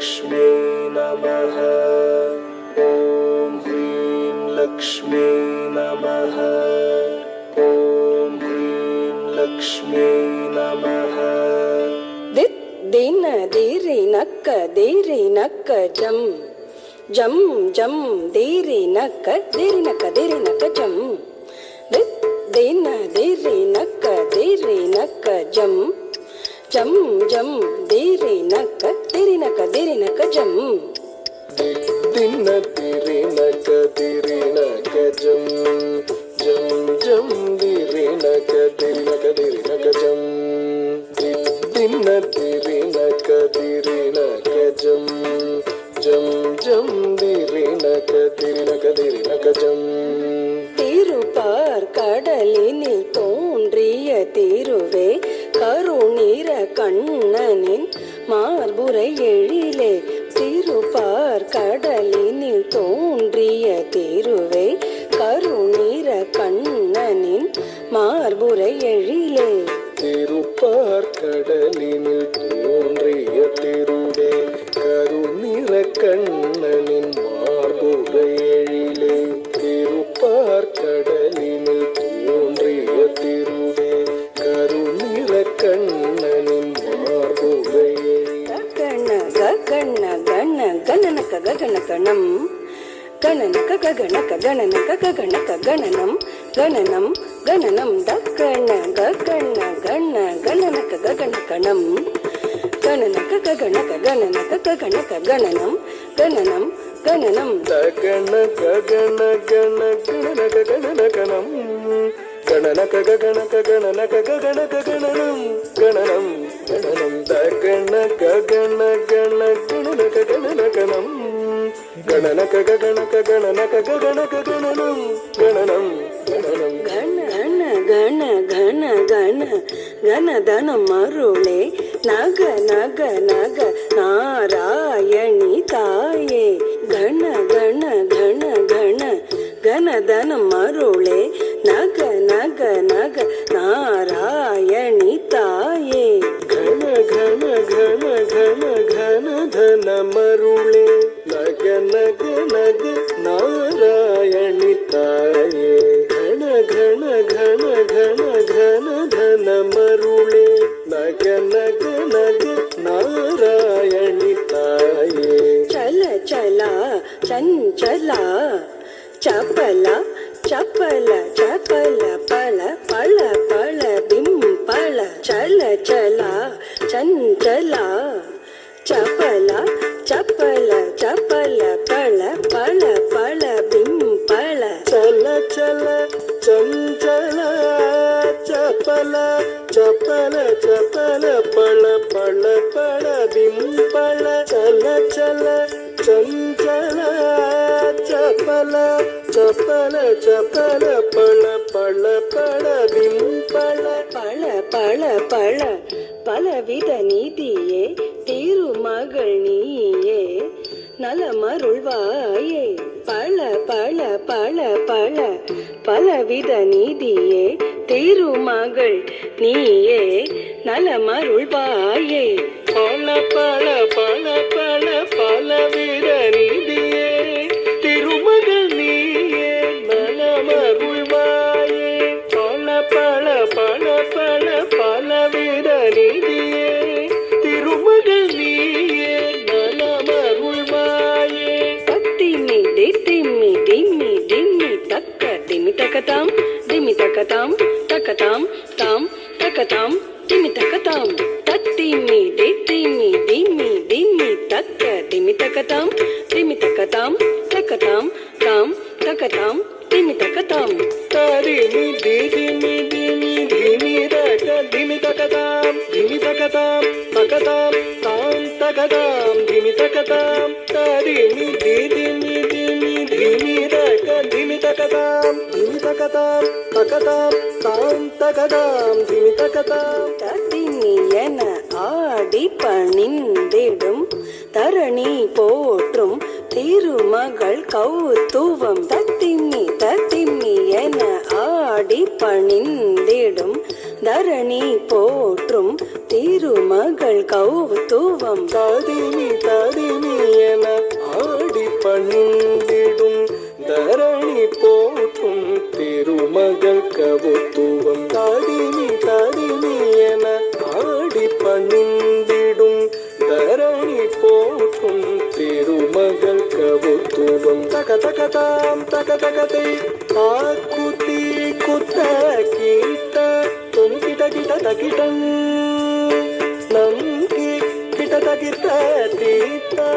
लक्ष्मी नमः। ॐ ह्रीं लक्ष्मी नमः। ॐ ह्रीं लक्ष्मी नमः। दित् दिन दीरि नक्क जम जम जम दीरि नक्क जम। दित् दिन दीरि नक्क जम जम जम दीरि नक्क जम। दिन दीरि नक्क जम जम जम दीरि नक्क जम। दिन दीरि नक्क जम जम जम दीरि नक्क जम। திருப்பார் கடலினில் தோன்றிய திருவே கருநீர கண்ணனின் மார்புரை எழிலே। திருப்பார் கடலினில் தோன்றிய திருவே கருநீர கண்ணனின் மார்புரை எழிலே। திருப்பார் கடலினில் தோன்றிய திருவே கருநிற கண்ணனின் மார்புரை எழிலே। திருப்பார் கடலினில் தோன்றிய திருவே கருநிற கண்ணனின் மார்புரை எழிலே। கண கணனக கணனம் கணனக கணனக கணனம் கணனம் கணனம் தக்கண கணனக கணனம் கணனக கணனக கணனம் கணனம் கணனம் தகணக கணனக கணனம் கணனக கணனக கணனம் கணனம் கணனம் தகணக கணனக கணனம் கணனக கணனக கணனம் கணனம் கணனம் கணதன மருளே நக நக நக நாராயணி தாயே। கண கண கண கண கணதன மருளே நக நக நக நாராயணி தாயே। கண கண கண கண கணதன மருளே நக நக நக நாராயணி தாயே। கண கண கண கண கணதன மருளே நக நக நக நாராயணி தாயே। ಚಲ ಚಲ ಚಂಚಲ ಚಪಲ ಚಪಲ ಚಪಲ ಪಳ ಪಳ ಪಳ ಬಿಂಪಳ ಚಲ ಚಲ ಚಂಚಲ ಚಪಲ ಚಪಲ ಚಪಲ ಪಳ ಪಳ ಪಳ ಬಿಂಪಳ ಚಲ ಚಲ ಚಂಚಲ ಚಪಲ ಚಪಲ ಚಪಲ ಪಳ ಪಳ ಪಳ ಬಿಂಪಳ ಚಲ ಚಲ ಚಂಚಲ ಚಪಲ ಚಪಲ ಚಪಲ ಪಳ ಪಳ ಪಳ ಬಿಂಪಳ பழ பழ பழ பலவித நீதியே திருமகள் நீயே நலமருள்வாயே। பழ பழ பழ பழ பலவித நீதியே திருமகள் நீயே நலமருள்வாயே। பல பல பல பல பலவித நீதியே திருமகள் நீயே நலமருள்வாயே। பல பல பல பல பலவித நீதியே திருமகள் நீயே நலமருள்வாயே। தத்திமி தித்திமி திம்மி திம்மி தக்க திமி தக்கதாம் திமி தக்கதாம் தக்கதாம் தாம் தக்கதாம் திமி தக்கதாம் தத்திமி தித்திமி திம்மி திம்மி தக்க திமி தக்கதாம் தக்கதாம் தாம் தக்கதாம் திமி தக்கதாம் தரிமி திமி திமி திமி தக்க திமி தக்கதாம் தக்கதாம் தாம் தக்கதாம் திமி தக்கதாம் தரிமி திமி திமி திமி தக்க திமி தக்கதாம் தக்கதாம் தாம் தக்கதாம் திமி தக்கதாம் தத்திமி என ஆடி பணிந்திடும் தரணி போற்றும் திருமகள் கௌத்துவம் தத்திம்மி தத்திம்மி என ஆடி பணிந்திடும் தரணி போற்றும் திருமகள் கௌத்துவம் தாதினி தாதினி என ஆடி பணிந்திடும் தரணி போற்றும் திருமகள் கவுத்துவம் தாதினி தாதினி என ஆடி பணிந்திடும் தரணி போற்றும் திருமகள் கவுத்துவம் தக தகதாம் தக தகதை ஆக்குத்தி குத்த கீட்ட தொம் கிட கிட தகிடம் நம் கிட்ட தகிட்ட தீட்டா